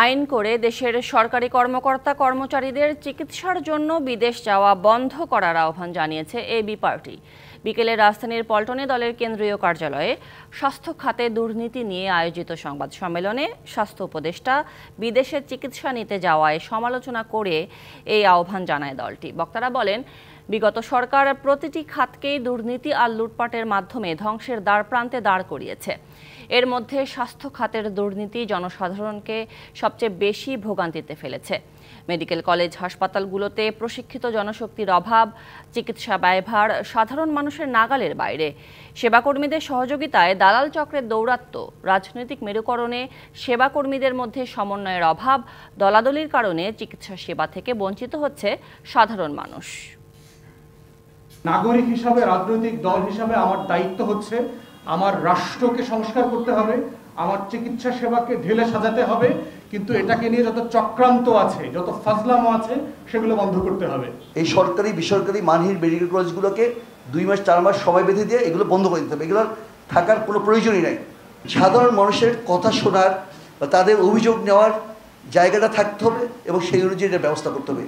আইন করে দেশের সরকারি কর্মকর্তা কর্মচারীদের চিকিৎসার জন্য বিদেশ যাওয়া বন্ধ করার আহ্বান জানিয়েছে এবি পার্টি। বিকেলে রাজধানীর পল্টনে দলের কেন্দ্রীয় কার্যালয়ে স্বাস্থ্য খাতে দুর্নীতি নিয়ে আয়োজিত সংবাদ সম্মেলনে স্বাস্থ্য উপদেষ্টা বিদেশে চিকিৎসা নিতে যাওয়ায় সমালোচনা করে এই আহ্বান জানায় দলটি। বক্তারা বলেন, বিগত সরকার প্রতিটি খাতকেই দুর্নীতি আর লুটপাটের মাধ্যমে ধ্বংসের দ্বারপ্রান্তে দাঁড় করিয়েছে। এর মধ্যে স্বাস্থ্য খাতের দুর্নীতি জনসাধারণকে সবচেয়ে বেশি ভোগান্তিতে ফেলেছে। মেডিকেল কলেজ হাসপাতালগুলোতে প্রশিক্ষিত জনশক্তির অভাব, চিকিৎসা ব্যয়ভার সাধারণ মানুষের নাগালের বাইরে, সেবাকর্মীদের সহযোগিতায় দালাল চক্রের দৌরাত্ম্য, রাজনৈতিক মেরুকরণে সেবাকর্মীদের মধ্যে সমন্বয়ের অভাব, দলাদলির কারণে চিকিৎসা সেবা থেকে বঞ্চিত হচ্ছে সাধারণ মানুষ। নাগরিক হিসাবে, রাজনৈতিক দল হিসাবে আমার দায়িত্ব হচ্ছে আমার রাষ্ট্রকে সংস্কার করতে হবে, আমার চিকিৎসা সেবাকে ঢেলে সাজাতে হবে, কিন্তু এটাকে নিয়ে যত চক্রান্ত আছে, যত ফাজলামো আছে, সেগুলো বন্ধ করতে হবে। এই সরকারি বেসরকারি মানহীন মেডিকেল কলেজগুলোকে 2 মাস 4 মাস সময় বেঁধে দিয়ে এগুলো বন্ধ করে দিতে হবে। এগুলোর থাকার কোনো প্রয়োজনই নাই। সাধারণ মানুষের কথা শোনার বা তাদের অভিযোগ নেওয়ার জায়গাটা থাকতে হবে এবং সেই অনুযায়ী এটা ব্যবস্থা করতে হবে।